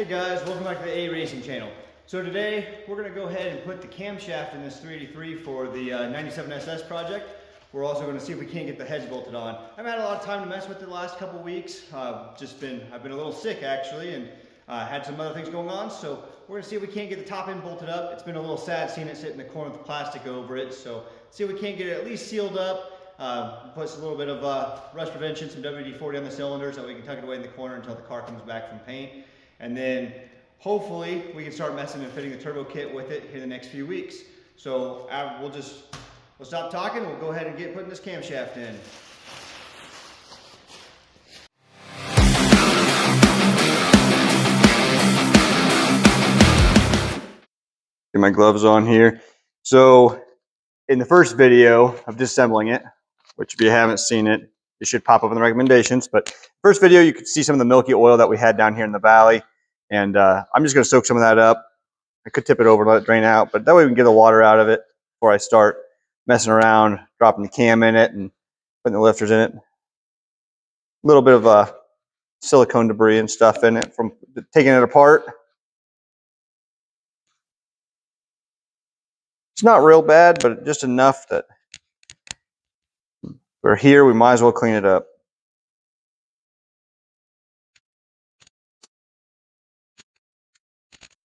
Hey guys, welcome back to the A Racing channel. So today we're going to go ahead and put the camshaft in this 383 for the 97 SS project. We're also going to see if we can't get the heads bolted on. I've had a lot of time to mess with it the last couple weeks. I've been a little sick actually, and had some other things going on. So we're going to see if we can't get the top end bolted up. It's been a little sad seeing it sit in the corner with the plastic over it. So see if we can't get it at least sealed up. Put a little bit of rust prevention, some WD-40 on the cylinders so we can tuck it away in the corner until the car comes back from paint. And then hopefully we can start messing and fitting the turbo kit with it here in the next few weeks. So we'll stop talking. We'll go ahead and get putting this camshaft in. Get my gloves on here. So in the first video of disassembling it, which if you haven't seen it, it should pop up in the recommendations. But first video, you could see some of the milky oil that we had down here in the valley. And I'm just going to soak some of that up. I could tip it over and let it drain out, but that way we can get the water out of it before I start messing around, dropping the cam in it and putting the lifters in it. A little bit of silicone debris and stuff in it from taking it apart. It's not real bad, but just enough that we're here, we might as well clean it up.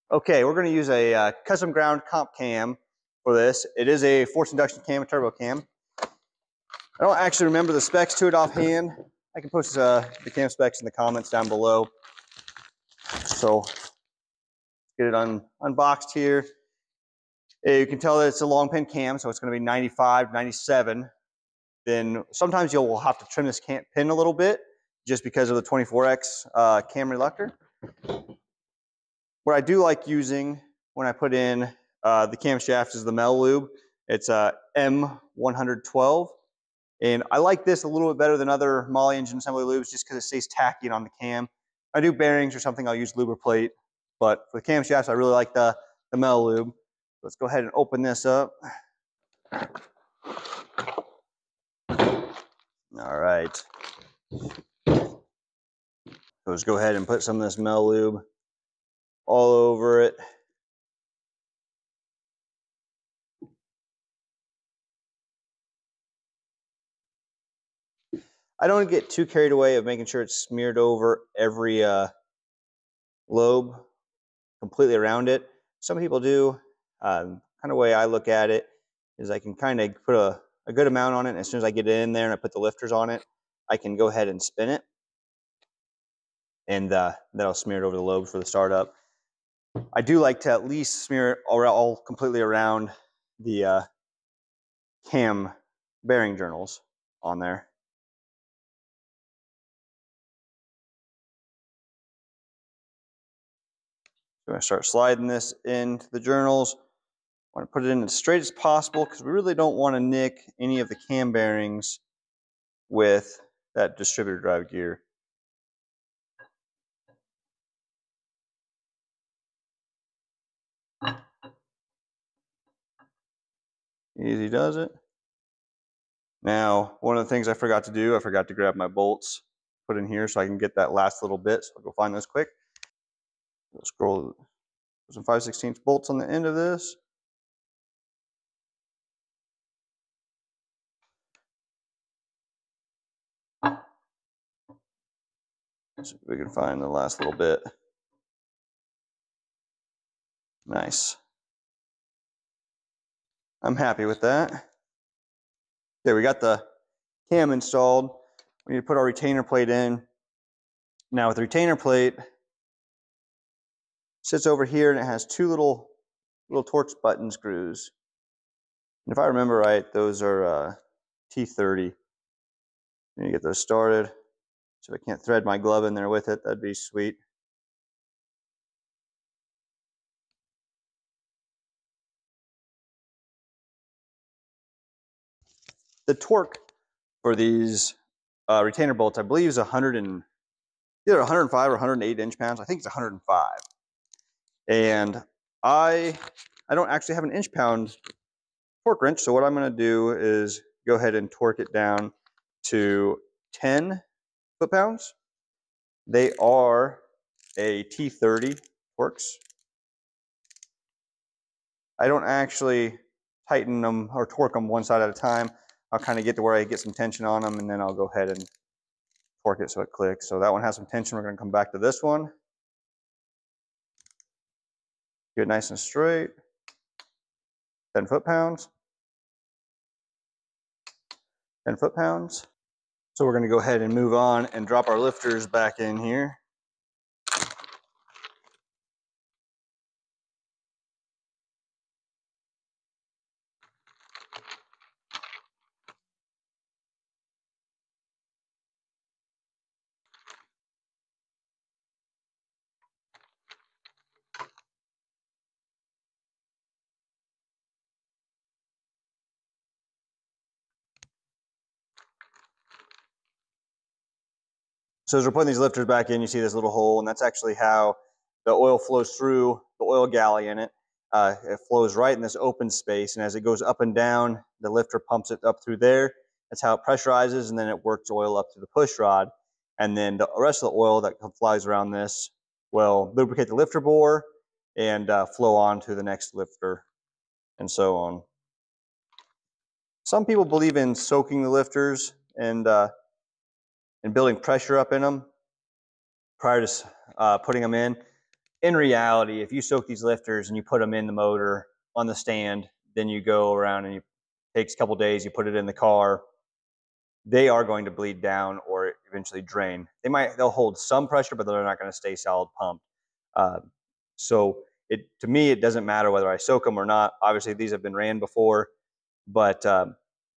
Okay, we're going to use a custom ground comp cam for this. It is a forced induction cam, a turbo cam. I don't actually remember the specs to it offhand. I can post the cam specs in the comments down below. So get it unboxed here. You can tell that it's a long pin cam, so it's going to be 95, 97. Then sometimes you'll have to trim this pin a little bit just because of the 24X cam reluctor. What I do like using when I put in the camshaft is the Mel lube. It's M112. And I like this a little bit better than other Molle engine assembly lubes just because it stays tacky on the cam. If I do bearings or something, I'll use Lubriplate. But for the camshafts, I really like the Mel lube. Let's go ahead and open this up. All right. Let's go ahead and put some of this Mel lube all over it. I don't get too carried away of making sure it's smeared over every lobe completely around it. Some people do. Kind of way I look at it is I can kind of put a good amount on it, and as soon as I get it in there and I put the lifters on it, I can go ahead and spin it, and that'll smear it over the lobes for the startup. I do like to at least smear it all completely around the cam bearing journals on there. I'm going to start sliding this into the journals. I want to put it in as straight as possible because we really don't want to nick any of the cam bearings with that distributor drive gear. Easy does it. Now, one of the things I forgot to do, I forgot to grab my bolts, put in here so I can get that last little bit. So I'll go find those quick. I'll scroll some 5/16 bolts on the end of this. See if we can find the last little bit. Nice. I'm happy with that. Okay, we got the cam installed. We need to put our retainer plate in. Now with the retainer plate, it sits over here and it has two little Torx button screws. And if I remember right, those are T30. I need to get those started. So if I can't thread my glove in there with it, that'd be sweet. The torque for these retainer bolts, I believe, is either 105 or 108 inch-pounds. I think it's 105. And I don't actually have an inch-pound torque wrench, so what I'm going to do is go ahead and torque it down to 10 foot-pounds. They are a T30 works. I don't actually tighten them or torque them one side at a time. I'll kind of get to where I get some tension on them, and then I'll go ahead and torque it so it clicks. So that one has some tension. We're going to come back to this one. Get it nice and straight. 10 foot-pounds. 10 foot-pounds. So we're going to go ahead and move on and drop our lifters back in here. So as we're putting these lifters back in, you see this little hole, and that's actually how the oil flows through the oil galley in it. It flows right in this open space, and as it goes up and down, the lifter pumps it up through there. That's how it pressurizes, and then it works oil up to the push rod. And then the rest of the oil that flies around this will lubricate the lifter bore and flow on to the next lifter, and so on. Some people believe in soaking the lifters and building pressure up in them prior to putting them in. In reality, if you soak these lifters and you put them in the motor on the stand, then you go around and it takes a couple days, you put it in the car, they are going to bleed down or eventually drain. They'll hold some pressure, but they're not going to stay solid pumped. So to me, it doesn't matter whether I soak them or not. Obviously, these have been ran before, but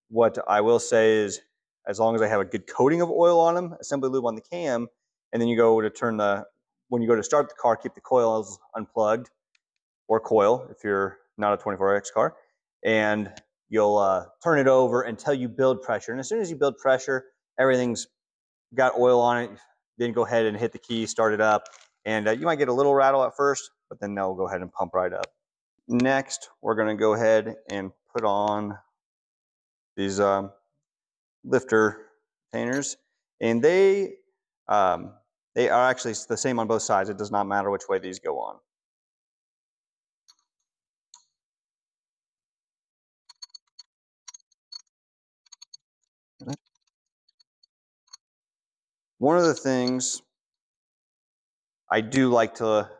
what I will say is, as long as I have a good coating of oil on them, assembly lube on the cam, and then you go to when you go to start the car, keep the coils unplugged, or coil if you're not a 24X car, and you'll turn it over until you build pressure. And as soon as you build pressure, everything's got oil on it, then go ahead and hit the key, start it up, and you might get a little rattle at first, but then they'll go ahead and pump right up. Next, we're going to go ahead and put on these lifter containers, and they are actually the same on both sides. It does not matter which way these go on. One of the things I do like to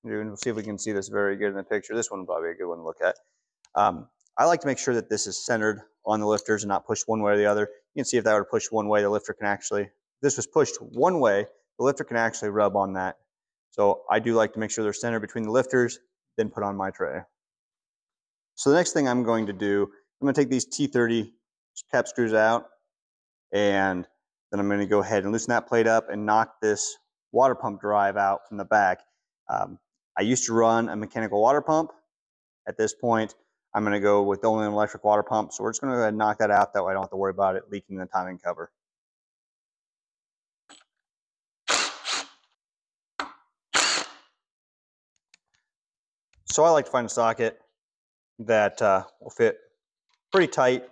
do, and we'll see if we can see this very good in the picture. This one will probably be a good one to look at. I like to make sure that this is centered on the lifters and not pushed one way or the other. You can see if that were pushed one way, the lifter can actually, if this was pushed one way, the lifter can actually rub on that. So I do like to make sure they're centered between the lifters, then put on my tray. So the next thing I'm going to do, I'm going to take these T30 cap screws out, and then I'm going to go ahead and loosen that plate up and knock this water pump drive out from the back. I used to run a mechanical water pump. At this point, I'm going to go with only an electric water pump. So we're just going to go ahead and knock that out. That way I don't have to worry about it leaking the timing cover. So I like to find a socket that will fit pretty tight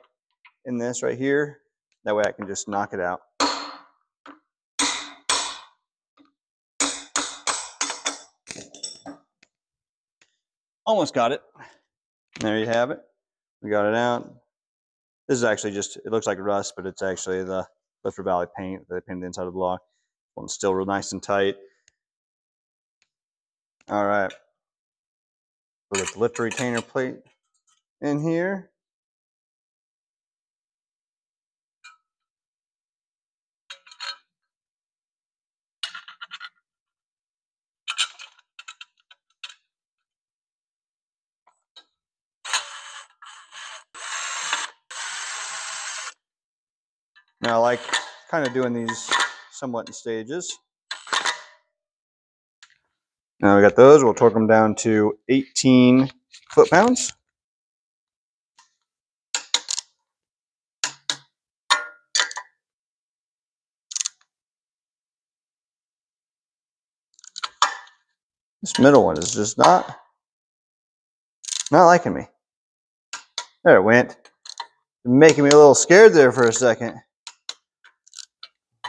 in this right here. That way I can just knock it out. Almost got it. There you have it. We got it out. This is actually just, it looks like rust, but it's actually the Lifter Valley paint that they painted the inside of the block. One's still real nice and tight. All right. We'll get the lifter retainer plate in here. Now I like kind of doing these somewhat in stages. Now we got those, we'll torque them down to 18 foot-pounds. This middle one is just not liking me. There it went. Making me a little scared there for a second.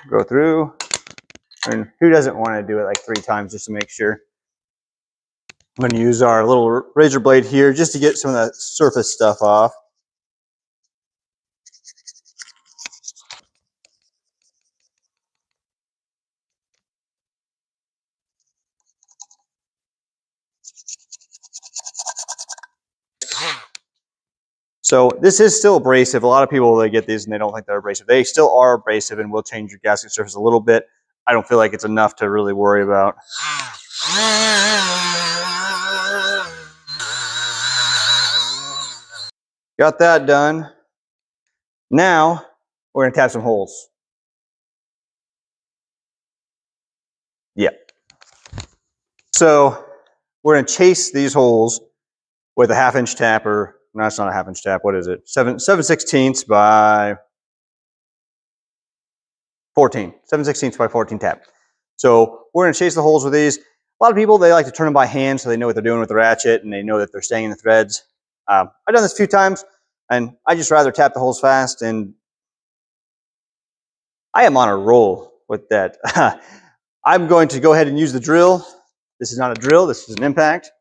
Go through, And who doesn't want to do it like 3 times just to make sure? I'm going to use our little razor blade here just to get some of that surface stuff off. So this is still abrasive. A lot of people, they get these and they don't think they're abrasive. They still are abrasive and will change your gasket surface a little bit. I don't feel like it's enough to really worry about. Got that done. Now we're going to tap some holes. Yeah. So we're going to chase these holes with a 1/2-inch tap, or no, it's not a 1/2-inch tap. What is it? 7/16 by 14. 7/16 by 14 tap. So we're going to chase the holes with these. A lot of people, they like to turn them by hand so they know what they're doing with the ratchet and they know that they're staying in the threads. I've done this a few times and I just rather tap the holes fast, and I am on a roll with that. I'm going to go ahead and use the drill. This is not a drill, this is an impact.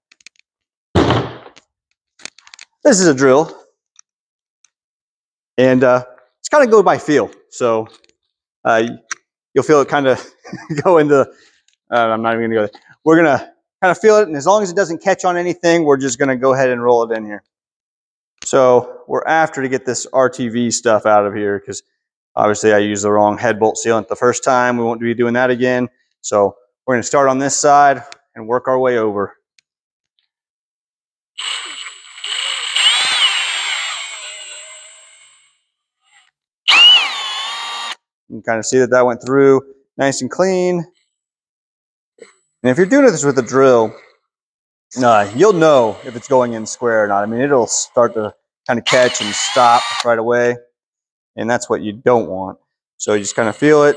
This is a drill. And it's kind of go by feel. So you'll feel it kind of go into, I'm not even going to go there. We're going to kind of feel it, and as long as it doesn't catch on anything, we're just going to go ahead and roll it in here. So we're after to get this RTV stuff out of here, because obviously I used the wrong head bolt sealant the first time. We won't be doing that again. So we're going to start on this side and work our way over. You can kind of see that that went through nice and clean. And if you're doing this with a drill, you'll know if it's going in square or not. I mean, it'll start to kind of catch and stop right away, and that's what you don't want. So you just kind of feel it,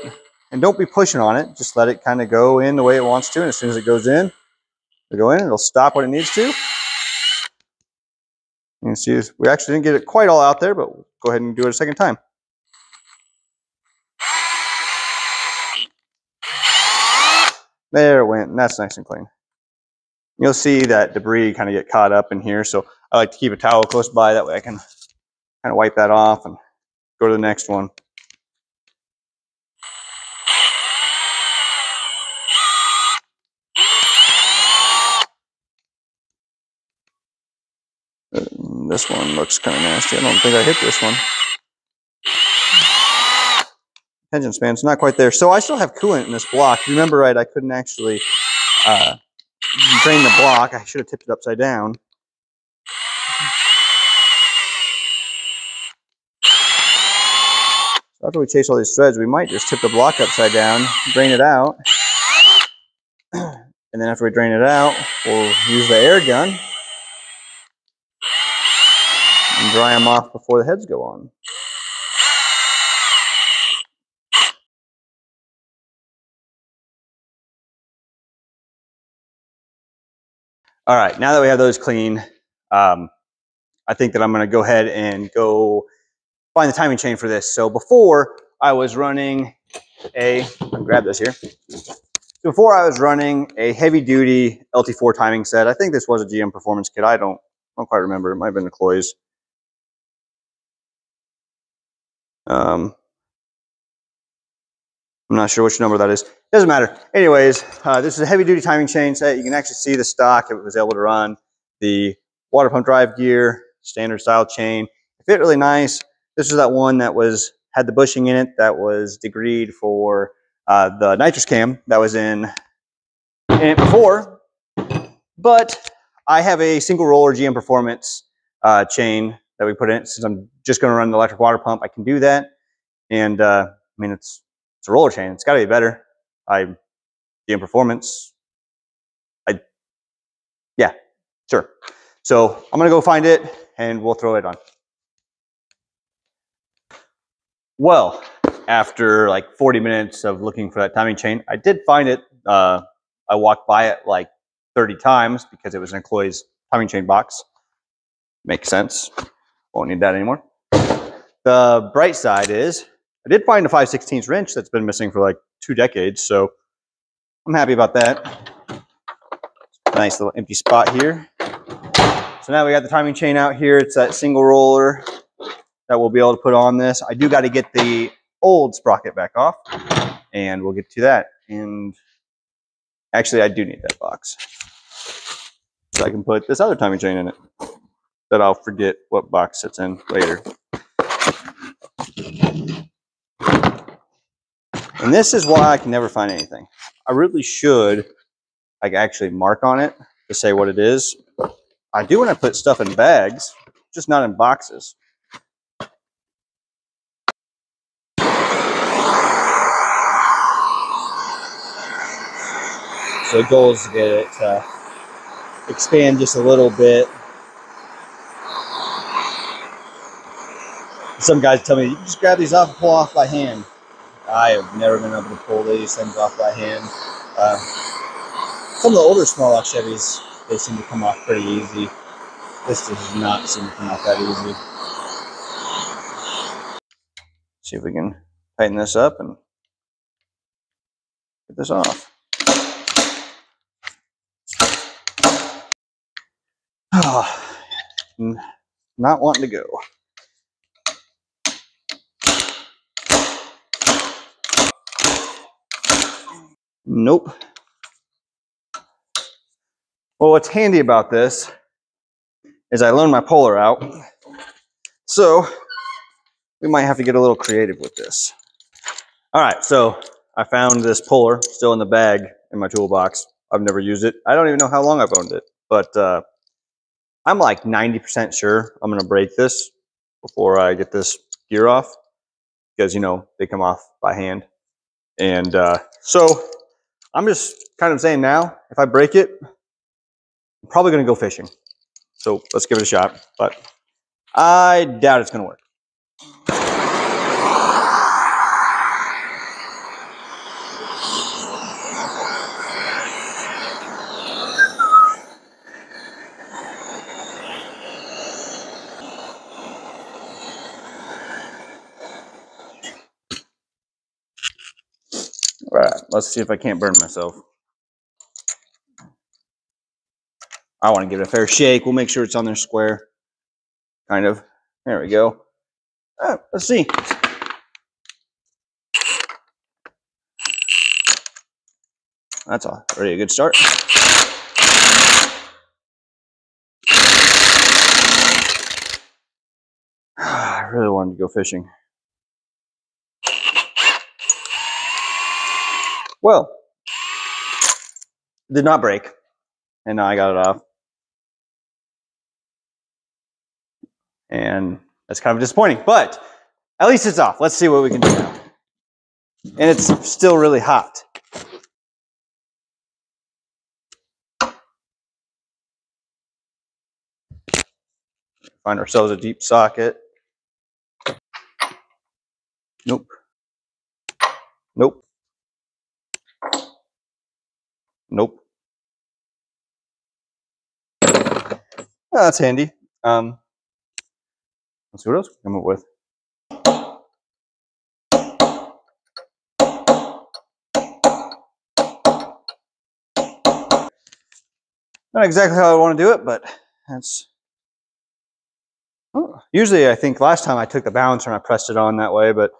and don't be pushing on it. Just let it kind of go in the way it wants to, and as soon as it goes in, it'll stop when it needs to. You can see we actually didn't get it quite all out there, but we'll go ahead and do it a second time. There it went, and that's nice and clean. You'll see that debris kind of get caught up in here, so I like to keep a towel close by. That way I can kind of wipe that off and go to the next one. This one looks kind of nasty. I don't think I hit this one. Attention span's not quite there. So I still have coolant in this block. If you remember right, I couldn't actually drain the block. I should have tipped it upside down. So after we chase all these threads, we might just tip the block upside down, drain it out. And then after we drain it out, we'll use the air gun and dry them off before the heads go on. All right, now that we have those clean, I think that I'm going to go ahead and go find the timing chain for this. So before I was running grab this here. Before I was running a heavy duty LT4 timing set. I think this was a GM Performance kit. I don't quite remember. It might have been the Cloys. I'm not sure which number that is. Doesn't matter. Anyways, this is a heavy duty timing chain set. You can actually see the stock. It was able to run the water pump drive gear, standard style chain. It fit really nice. This was that one that had the bushing in it that was degreed for the nitrous cam that was in it before. But I have a single roller GM Performance chain that we put in it. Since I'm just going to run the electric water pump, I can do that. And I mean, it's a roller chain. It's got to be better. GM Performance. Yeah, sure. So I'm going to go find it and we'll throw it on. Well, after like 40 minutes of looking for that timing chain, I did find it. I walked by it like 30 times because it was in a Cloys timing chain box. Makes sense. Won't need that anymore. The bright side is I did find a 5/16 wrench that's been missing for like 2 decades. So I'm happy about that. Nice little empty spot here. So now we got the timing chain out here. It's that single roller that we'll be able to put on this. I do got to get the old sprocket back off, and we'll get to that. And actually, I do need that box, so I can put this other timing chain in it that I'll forget what box it's in later. And this is why I can never find anything. I really should like actually mark on it to say what it is. I do when I put stuff in bags, just not in boxes. So the goal is to get it to expand just a little bit. Some guys tell me, you can just grab these off and pull off by hand. I have never been able to pull these things off by hand. Some of the older small block Chevys, they seem to come off pretty easy. This does not seem to come off that easy. See if we can tighten this up and get this off. Not wanting to go. Nope. Well, what's handy about this is I loaned my Polar out. So we might have to get a little creative with this. All right, so I found this Polar still in the bag in my toolbox. I've never used it. I don't even know how long I've owned it, but I'm like 90% sure I'm gonna break this before I get this gear off, because you know they come off by hand. And so I'm just kind of saying now, if I break it, I'm probably gonna go fishing. So let's give it a shot, but I doubt it's gonna work. All right, let's see if I can't burn myself. I want to give it a fair shake. We'll make sure it's on there square. Kind of. There we go. Let's see. That's already a good start. I really wanted to go fishing. Well, it did not break, and now I got it off. And that's kind of disappointing, but at least it's off. Let's see what we can do now. And it's still really hot. Find ourselves a deep socket. Nope. Nope. Nope. Oh, that's handy. Let's see what else we come up with. Not exactly how I want to do it, but that's... Oh, usually I think last time I took the balancer and I pressed it on that way, but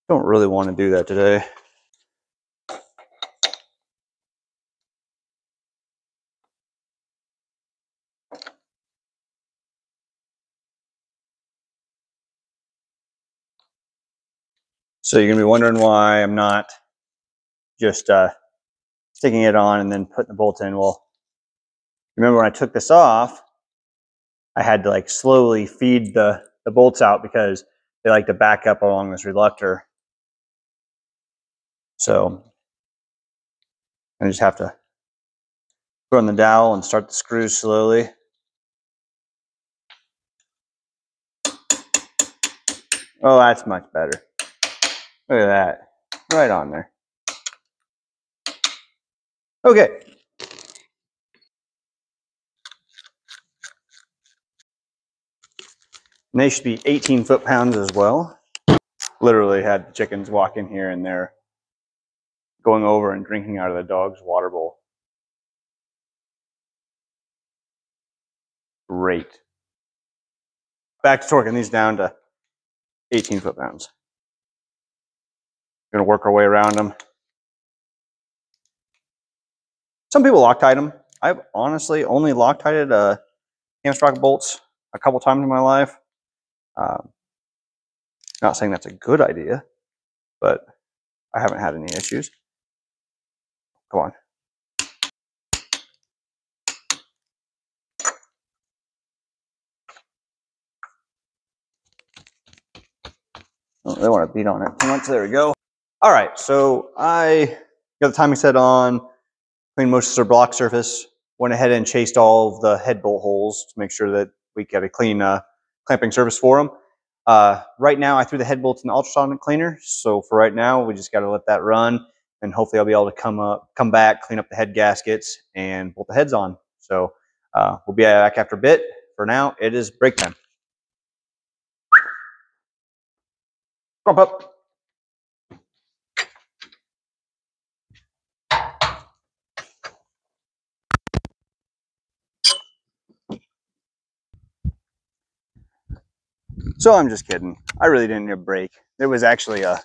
I don't really want to do that today. So you're going to be wondering why I'm not just sticking it on and then putting the bolt in. Well, remember when I took this off, I had to like slowly feed the bolts out because they like to back up along this reluctor. So I just have to put on the dowel and start the screws slowly. Oh, that's much better. Look at that. Right on there. Okay. And they should be 18 foot-pounds as well. Literally had chickens walk in here and they're going over and drinking out of the dog's water bowl. Great. Back to torquing these down to 18 foot-pounds. We're gonna work our way around them. Some people Loctite them. I've honestly only Loctited cam sprocket bolts a couple times in my life. Not saying that's a good idea, but I haven't had any issues. Come on. Oh, they want to beat on it too much. There we go. All right, so I got the timing set on, cleaned most of the block surface, went ahead and chased all of the head bolt holes to make sure that we got a clean clamping surface for them. Right now, I threw the head bolts in the ultrasonic cleaner, so for right now, we just got to let that run, and hopefully I'll be able to come back, clean up the head gaskets, and bolt the heads on. So we'll be back after a bit. For now, it is break time. Crump up. So I'm just kidding. I really didn't need a break. There was actually a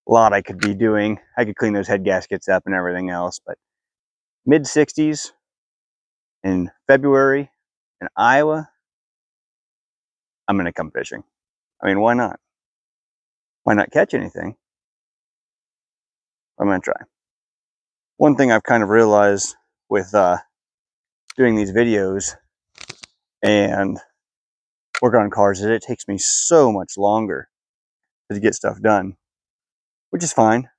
lot I could be doing. I could clean those head gaskets up and everything else, but mid 60s in February in Iowa, I'm going to come fishing. I mean, why not? Why not catch anything? I'm going to try. One thing I've kind of realized with doing these videos and work on cars is it takes me so much longer to get stuff done, which is fine.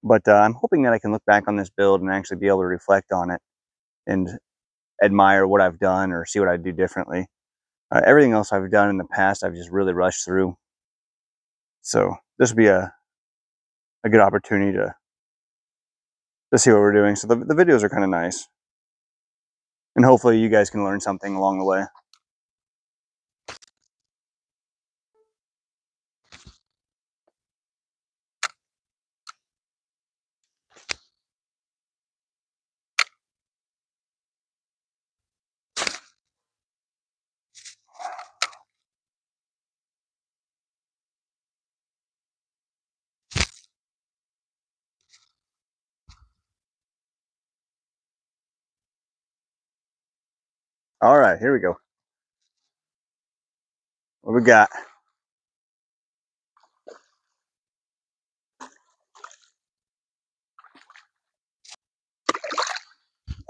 But I'm hoping that I can look back on this build and actually be able to reflect on it and admire what I've done or see what I'd do differently. Everything else I've done in the past, I've just really rushed through. So this would be a good opportunity to see what we're doing. So the videos are kind of nice. And hopefully you guys can learn something along the way. All right, here we go. What we got?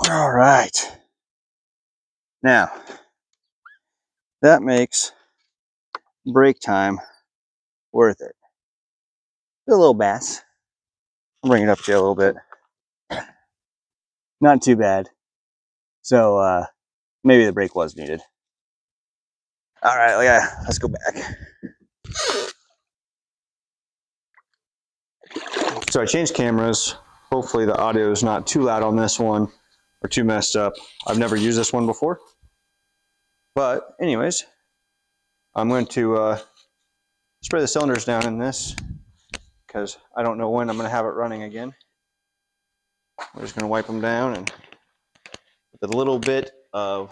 All right. Now, that makes break time worth it. A little bass. I'll bring it up to you a little bit. Not too bad. So maybe the break was needed. All right, yeah, let's go back. So I changed cameras. Hopefully the audio is not too loud on this one or too messed up. I've never used this one before. But anyways, I'm going to spray the cylinders down in this because I don't know when I'm going to have it running again. We're just going to wipe them down, and with a little bit of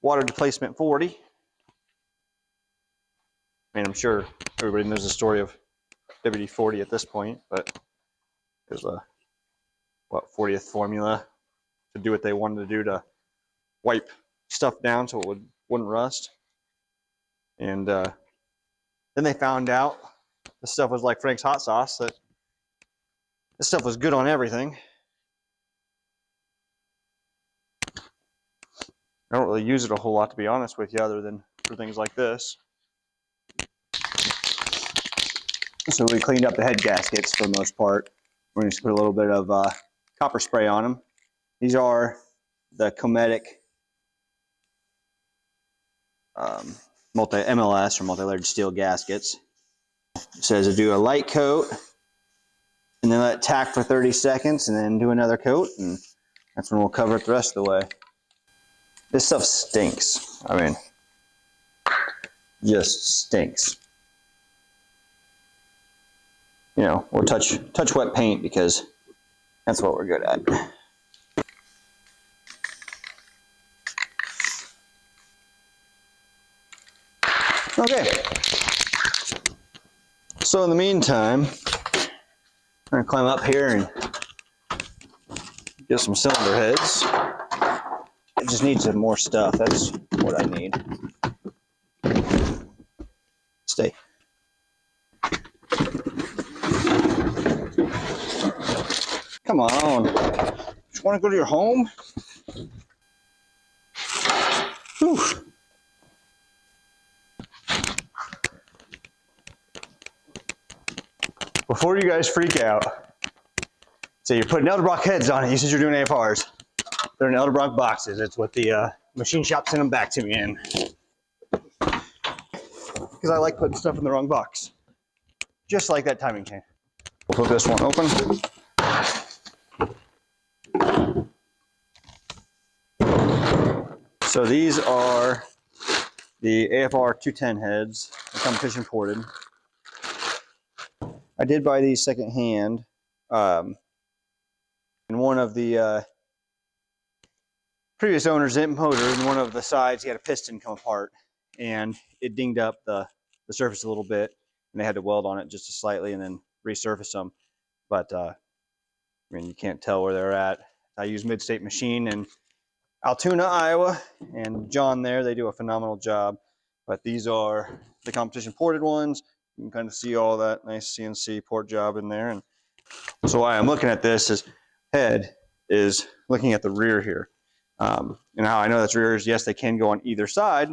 water displacement 40. I mean, I'm sure everybody knows the story of WD-40 at this point, but there's a 40th formula to do what they wanted to do to wipe stuff down so it wouldn't rust. And then they found out this stuff was like Frank's hot sauce, that this stuff was good on everything. I don't really use it a whole lot, to be honest with you, other than for things like this. So we cleaned up the head gaskets for the most part. We're going to put a little bit of copper spray on them. These are the Cometic multi-MLS or multi-layered steel gaskets. It says to do a light coat and then let it tack for 30 seconds and then do another coat, and that's when we'll cover it the rest of the way. This stuff stinks. I mean, just stinks. you know, we'll touch wet paint because that's what we're good at. Okay. So in the meantime, I'm gonna climb up here and get some cylinder heads. I just need some more stuff. That's what I need. Stay. Come on. Just want to go to your home? Whew. Before you guys freak out, so you're putting Elderbrock heads on it. You said you're doing AFRs. They're in Elderbrock boxes. It's what the machine shop sent them back to me in. Because I like putting stuff in the wrong box. Just like that timing chain. We'll flip this one open. So these are the AFR 210 heads, the competition ported. I did buy these secondhand. And one of the previous owners didn't motor, and one of the sides, he had a piston come apart, and it dinged up the surface a little bit, and they had to weld on it just slightly and then resurface them. But I mean, you can't tell where they're at. I use Mid-State Machine in Altoona, Iowa, and John there, they do a phenomenal job. But these are the competition ported ones. You can kind of see all that nice CNC port job in there. And so why I'm looking at this is head is looking at the rear here. And how I know that's rear is, yes, they can go on either side,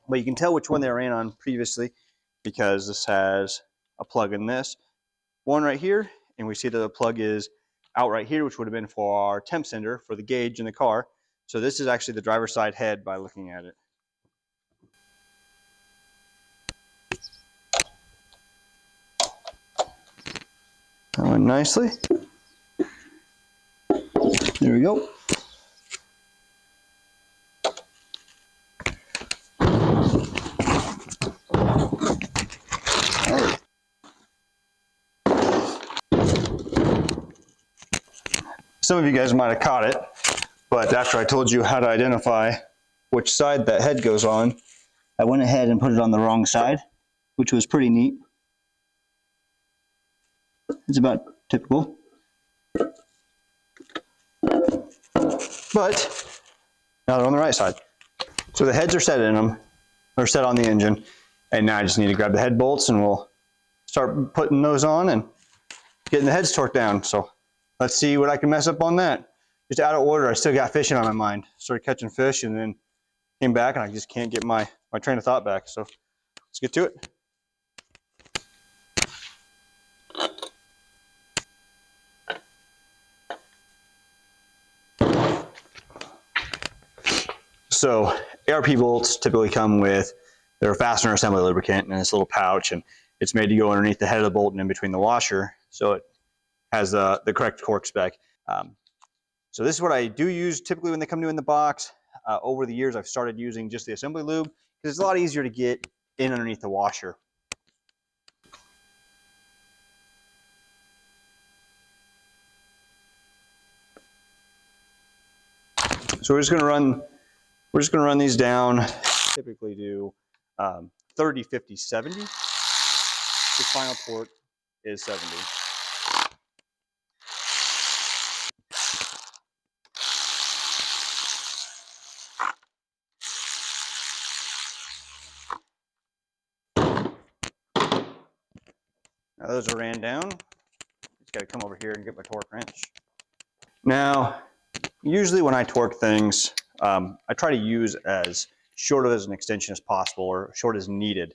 but you can tell which one they ran on previously because this has a plug in this one right here, and we see that the plug is out right here, which would have been for our temp sender for the gauge in the car. So this is actually the driver's side head by looking at it. That went nicely. There we go. Some of you guys might have caught it, but after I told you how to identify which side that head goes on, I went ahead and put it on the wrong side, which was pretty neat. It's about typical. But now they're on the right side. So the heads are set in them, or set on the engine, and now I just need to grab the head bolts and we'll start putting those on and getting the heads torqued down. So let's see what I can mess up on that. Just out of order, I still got fishing on my mind. Started catching fish and then came back and I just can't get my train of thought back. So let's get to it. So ARP bolts typically come with their fastener assembly lubricant in this little pouch, and it's made to go underneath the head of the bolt and in between the washer, so it has the correct cork spec. So this is what I do use typically when they come new in the box. Over the years, I've started using just the assembly lube because it's a lot easier to get in underneath the washer. So we're just going to run these down. Typically do 30, 50, 70. The final torque is 70. Now those are ran down. Just got to come over here and get my torque wrench. Now, usually when I torque things, I try to use as short of an extension as possible, or short as needed.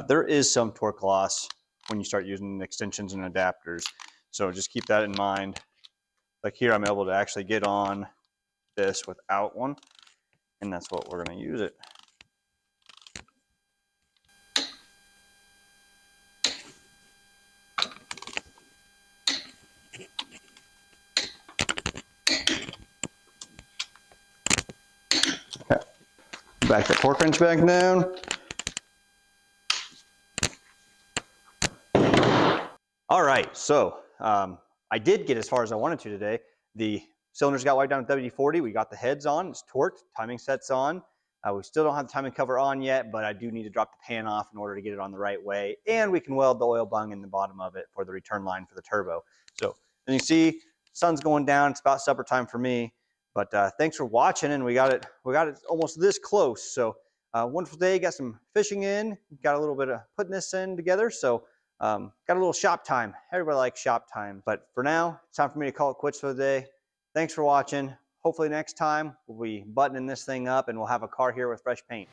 There is some torque loss when you start using extensions and adapters, so just keep that in mind. Like here, I'm able to actually get on this without one, and that's what we're going to use it. Back the torque wrench back down. right, so I did get as far as I wanted to today. The cylinders got wiped down with WD-40. We got the heads on, it's torqued, timing set's on. We still don't have the timing cover on yet, but I do need to drop the pan off in order to get it on the right way. And we can weld the oil bung in the bottom of it for the return line for the turbo. So as you see, sun's going down. It's about supper time for me. But thanks for watching, and we got it almost this close. So wonderful day. Got some fishing in. Got a little bit of putting this in together. So got a little shop time. Everybody likes shop time. But for now, it's time for me to call it quits for the day. Thanks for watching. Hopefully next time we'll be buttoning this thing up and we'll have a car here with fresh paint.